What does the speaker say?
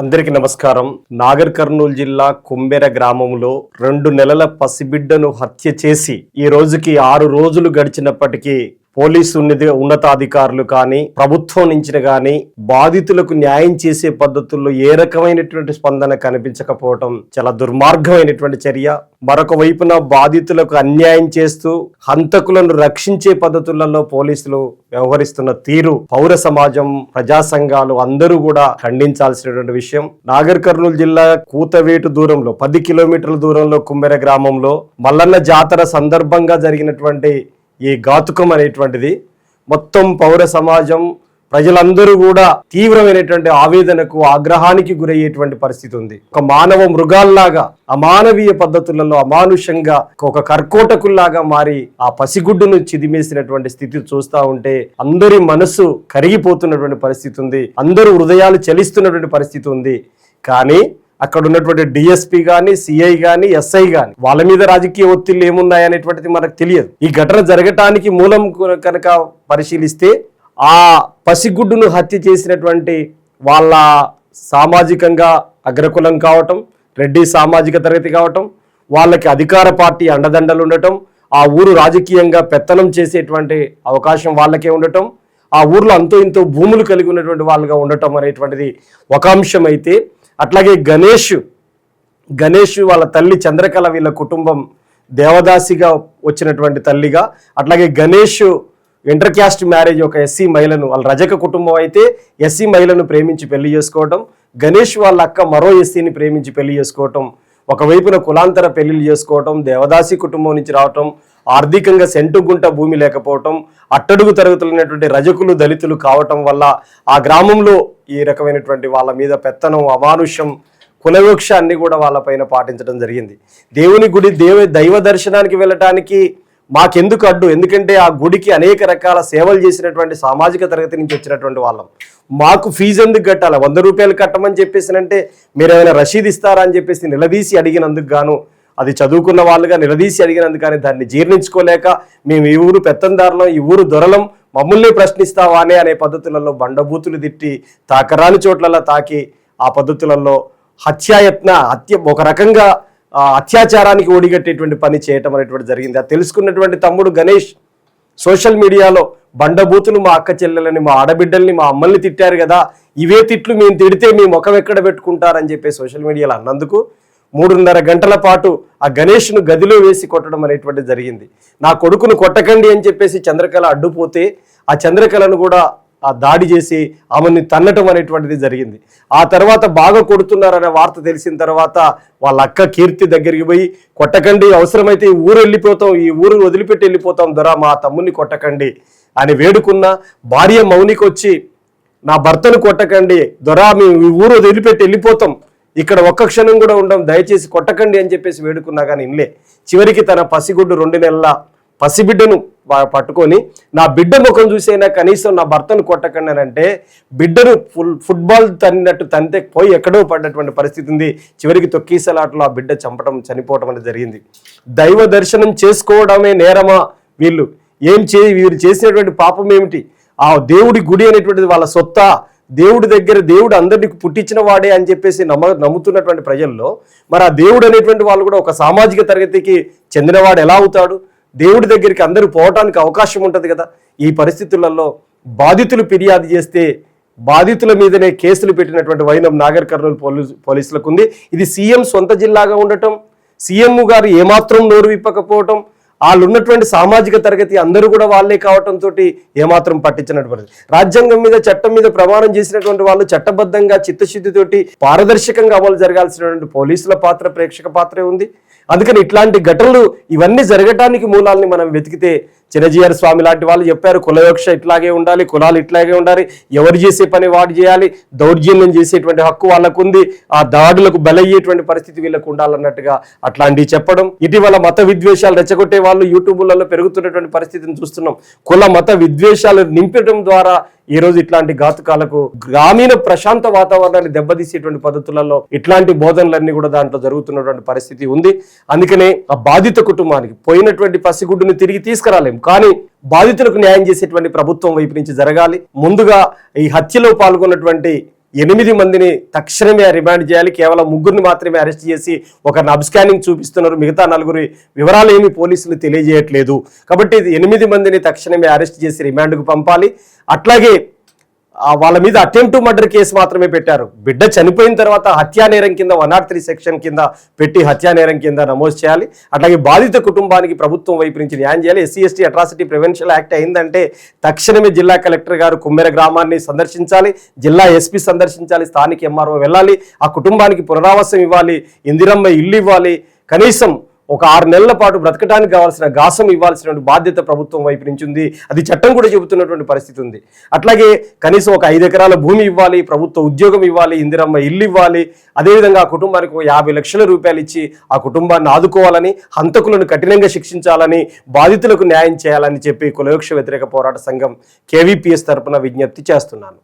అందరికీ నమస్కారం. నాగర్ కర్నూలు జిల్లా కుంబెర గ్రామంలో 2 నెలల పసిబిడ్డను హత్య చేసి ఈ రోజుకి 6 రోజులు గడిచినప్పటికీ పోలీసు ఉన్నతాధికారులు కానీ ప్రభుత్వం నుంచి కానీ బాధితులకు న్యాయం చేసే పద్ధతుల్లో ఏ రకమైనటువంటి స్పందన కనిపించకపోవటం చాలా దుర్మార్గమైనటువంటి చర్య. మరొక వైపున బాధితులకు అన్యాయం చేస్తూ హంతకులను రక్షించే పద్ధతులలో పోలీసులు వ్యవహరిస్తున్న తీరు పౌర సమాజం, ప్రజా సంఘాలు అందరూ కూడా ఖండించాల్సినటువంటి విషయం. నాగర్ కర్నూలు జిల్లా కూతవేటు దూరంలో 10 కిలోమీటర్ల దూరంలో కుంబెర గ్రామంలో మల్లన్న జాతర సందర్భంగా జరిగినటువంటి ఈ ఘాతుకం అనేటువంటిది మొత్తం పౌర సమాజం, ప్రజలందరూ కూడా తీవ్రమైనటువంటి ఆవేదనకు, ఆగ్రహానికి గురయ్యేటువంటి పరిస్థితి ఉంది. ఒక మానవ మృగాల్లాగా అమానవీయ పద్ధతులలో అమానుషంగా ఒక కర్కోటకుల్లాగా మారి ఆ పసిగుడ్డును చిదిమేసినటువంటి స్థితి చూస్తూ ఉంటే అందరి మనసు కరిగిపోతున్నటువంటి పరిస్థితి ఉంది. అందరూ హృదయాలు చలిస్తున్నటువంటి పరిస్థితి ఉంది. కానీ అక్కడ ఉన్నటువంటి డిఎస్పీ కానీ, సిఐ కానీ, ఎస్ఐ కానీ వాళ్ళ మీద రాజకీయ ఒత్తిళ్లు ఏమున్నాయనేటువంటిది మనకు తెలియదు. ఈ ఘటన జరగటానికి మూలం కనుక పరిశీలిస్తే ఆ పసిగుడ్డును హత్య చేసినటువంటి వాళ్ళ సామాజికంగా అగ్రకులం కావటం, రెడ్డి సామాజిక తరగతి కావటం, వాళ్ళకి అధికార పార్టీ అండదండలు ఉండటం, ఆ ఊరు రాజకీయంగా పెత్తనం చేసేటువంటి అవకాశం వాళ్ళకే ఉండటం, ఆ ఊర్లో అంతో ఇంతో భూములు కలిగి ఉన్నటువంటి వాళ్ళుగా ఉండటం అనేటువంటిది ఒక అంశం అయితే, అట్లాగే గణేష్ వాళ్ళ తల్లి చంద్రకళ వీళ్ళ కుటుంబం దేవదాసిగా వచ్చినటువంటి తల్లిగా, అట్లాగే గణేష్ ఇంటర్ క్యాస్ట్ మ్యారేజ్ ఒక ఎస్సీ మహిళను, వాళ్ళ రజక కుటుంబం అయితే ఎస్సీ మహిళను ప్రేమించి పెళ్లి చేసుకోవటం, గణేష్ వాళ్ళ అక్క మరో ఎస్సీని ప్రేమించి పెళ్లి చేసుకోవటం, ఒకవైపున కులాంతర పెళ్లిళ్ళు చేసుకోవటం, దేవదాసి కుటుంబం నుంచి రావటం, ఆర్థికంగా సెంటుగుంట భూమి లేకపోవటం, అట్టడుగు తరగతులైనటువంటి రజకులు, దళితులు కావటం వల్ల ఆ గ్రామంలో ఈ రకమైనటువంటి వాళ్ళ మీద పెత్తనం, అమానుష్యం, కులవృక్షాన్ని కూడా వాళ్ళపైన పాటించడం జరిగింది. దేవుని గుడి దైవ దర్శనానికి వెళ్ళటానికి మాకెందుకు అడ్డు? ఎందుకంటే ఆ గుడికి అనేక రకాల సేవలు చేసినటువంటి సామాజిక తరగతి నుంచి వచ్చినటువంటి వాళ్ళం. మాకు ఫీజు ఎందుకు కట్టాలి? 100 రూపాయలు కట్టమని చెప్పేసినంటే మీరు ఏమైనా రసీదు ఇస్తారా అని చెప్పేసి నిలదీసి అడిగినందుకు గాను, అది చదువుకున్న వాళ్ళుగా నిలదీసి అడిగినందుకు కానీ దాన్ని జీర్ణించుకోలేక మేము ఈ ఊరు పెత్తందారులం, ఈ ఊరు దొరలం, మమ్మల్ని ప్రశ్నిస్తావా అనే పద్ధతులలో బండబూతులు తిట్టి తాకరాని చోట్లలో తాకి ఆ పద్ధతులలో హత్య ఒక రకంగా అత్యాచారానికి ఒడిగట్టేటువంటి పని చేయటం అనేటువంటి జరిగింది. అది తెలుసుకున్నటువంటి తమ్ముడు గణేష్ సోషల్ మీడియాలో బండబూతులు మా అక్క చెల్లెలని, మా ఆడబిడ్డల్ని, మా అమ్మల్ని తిట్టారు కదా, ఇవే తిట్లు మేము తిడితే మీ ముఖం ఎక్కడ పెట్టుకుంటారని చెప్పి సోషల్ మీడియాలో అన్నందుకు 3.5 గంటల పాటు ఆ గణేష్ను గదిలో వేసి కొట్టడం అనేటువంటిది జరిగింది. నా కొడుకును కొట్టకండి అని చెప్పేసి చంద్రకళ అడ్డుపోతే ఆ చంద్రకళను కూడా ఆ దాడి చేసి ఆమెని తన్నటం అనేటువంటిది జరిగింది. ఆ తర్వాత బాగా కొడుతున్నారనే వార్త తెలిసిన తర్వాత వాళ్ళ అక్క కీర్తి దగ్గరికి పోయి కొట్టకండి, అవసరమైతే ఈ ఊరు వెళ్ళిపోతాం, ఈ ఊరు వదిలిపెట్టి వెళ్ళిపోతాం దొరా, మా తమ్ముని కొట్టకండి అని వేడుకున్న భార్య మౌనికి వచ్చి నా భర్తను కొట్టకండి దొరా, మేము ఈ ఊరు వదిలిపెట్టి వెళ్ళిపోతాం, ఇక్కడ ఒక్క క్షణం కూడా ఉండం, దయచేసి కొట్టకండి అని చెప్పేసి వేడుకున్నా కానీ ఇన్లే. చివరికి తన పసిగుడ్డు 2 నెలల పసిబిడ్డను పట్టుకొని నా బిడ్డ ముఖం చూసైనా కనీసం నా భర్తను కొట్టకండి అని అంటే బిడ్డను ఫుట్బాల్ తన్నినట్టు తంతే పోయి ఎక్కడో పడ్డటువంటి పరిస్థితి ఉంది. చివరికి తొక్కీసలాటలో ఆ బిడ్డ చనిపోవటం అనేది జరిగింది. దైవ దర్శనం చేసుకోవడమే నేరమా? వీళ్ళు వీరు చేసినటువంటి పాపం ఏమిటి? ఆ దేవుడి గుడి అనేటువంటిది వాళ్ళ సొత్తా? దేవుడి దగ్గర దేవుడు అందరినీ పుట్టించిన వాడే అని చెప్పేసి నమ్ముతున్నటువంటి ప్రజల్లో మరి ఆ దేవుడు అనేటువంటి వాళ్ళు కూడా ఒక సామాజిక తరగతికి చెందినవాడు ఎలా అవుతాడు? దేవుడి దగ్గరికి అందరూ పోవటానికి అవకాశం ఉంటుంది కదా. ఈ పరిస్థితులలో బాధితులు ఫిర్యాదు చేస్తే బాధితుల మీదనే కేసులు పెట్టినటువంటి వైనం నాగర్ కర్నూలు పోలీసులకు ఉంది. ఇది సీఎం సొంత జిల్లాగా ఉండటం, సీఎం గారు ఏమాత్రం నోరు విప్పకపోవటం, వాళ్ళు ఉన్నటువంటి సామాజిక తరగతి అందరూ కూడా వాళ్ళే కావటంతో ఏమాత్రం పట్టించినటువంటి రాజ్యాంగం మీద, చట్టం మీద ప్రమాణం చేసినటువంటి వాళ్ళు చట్టబద్ధంగా చిత్తశుద్ధితోటి పారదర్శకంగా అమలు జరగాల్సినటువంటి పోలీసుల పాత్ర, ప్రేక్షక పాత్రే ఉంది. అందుకని ఇట్లాంటి ఘటనలు ఇవన్నీ జరగటానికి మూలాల్ని మనం వెతికితే చిన్నజీఆర్ స్వామి లాంటి వాళ్ళు చెప్పారు, కులవివక్ష ఇట్లాగే ఉండాలి, కులాలు ఇట్లాగే ఉండాలి, ఎవరు చేసే పని వాడు చేయాలి, దౌర్జన్యం చేసేటువంటి హక్కు వాళ్ళకు ఉంది, ఆ దాడులకు బలయ్యేటువంటి పరిస్థితి వీళ్ళకు ఉండాలన్నట్టుగా అట్లాంటివి చెప్పడం. ఇటీవల మత విద్వేషాలు రెచ్చగొట్టే వాళ్ళు యూట్యూబ్లలో పెరుగుతున్నటువంటి పరిస్థితిని చూస్తున్నాం. కుల మత విద్వేషాలు నింపడం ద్వారా ఈ రోజు ఇట్లాంటి ఘాతుకాలకు గ్రామీణ ప్రశాంత వాతావరణాన్ని దెబ్బతీసేటువంటి పద్ధతులలో ఇట్లాంటి బోధనలన్నీ కూడా దాంట్లో జరుగుతున్నటువంటి పరిస్థితి ఉంది. అందుకనే ఆ బాధిత కుటుంబానికి పోయినటువంటి పసిగుడ్డుని తిరిగి తీసుకురాలేం, కానీ బాధితులకు న్యాయం చేసేటువంటి ప్రభుత్వం వైపు నుంచి జరగాలి. ముందుగా ఈ హత్యలో పాల్గొన్నటువంటి 8 మందిని తక్షణమే రిమాండ్ చేయాలి. కేవలం 3 మాత్రమే అరెస్ట్ చేసి ఒకరిని అబ్స్కానింగ్ చూపిస్తున్నారు. మిగతా 4 వివరాలు ఏమి పోలీసులు తెలియజేయట్లేదు. కాబట్టి 8 మందిని తక్షణమే అరెస్ట్ చేసి రిమాండ్కు పంపాలి. అట్లాగే వాళ్ళ మీద అటెంప్ట్ టు మర్డర్ కేసు మాత్రమే పెట్టారు. బిడ్డ చనిపోయిన తర్వాత హత్యానేరం కింద 103 సెక్షన్ కింద పెట్టి హత్యానేరం కింద నమోదు చేయాలి. అట్లాగే బాధిత కుటుంబానికి ప్రభుత్వం వైపు నుంచి న్యాయం చేయాలి. SC ST atrocity prevention act అయిందంటే తక్షణమే జిల్లా కలెక్టర్ గారు కొమ్మెర గ్రామాన్ని సందర్శించాలి, జిల్లా ఎస్పీ సందర్శించాలి, స్థానిక ఎంఆర్ఓ వెళ్ళాలి, ఆ కుటుంబానికి పునరావాసం ఇవ్వాలి, ఇందిరమ్మ ఇల్లు ఇవ్వాలి, కనీసం ఒక 6 నెలల పాటు బ్రతకడానికి కావాల్సిన గాసం ఇవ్వాల్సిన బాధ్యత ప్రభుత్వం వైపు నుంచి ఉంది. అది చట్టం కూడా చెబుతున్నటువంటి పరిస్థితి ఉంది. అట్లాగే కనీసం ఒక 5 ఎకరాల భూమి ఇవ్వాలి, ప్రభుత్వ ఉద్యోగం ఇవ్వాలి, ఇందిరమ్మ ఇల్లు ఇవ్వాలి. అదేవిధంగా ఆ కుటుంబానికి 50 లక్షల రూపాయలు ఇచ్చి ఆ కుటుంబాన్ని ఆదుకోవాలని, హంతకులను కఠినంగా శిక్షించాలని, బాధితులకు న్యాయం చేయాలని చెప్పి కులవృక్ష వ్యతిరేక పోరాట సంఘం KVPS తరపున విజ్ఞప్తి చేస్తున్నాను.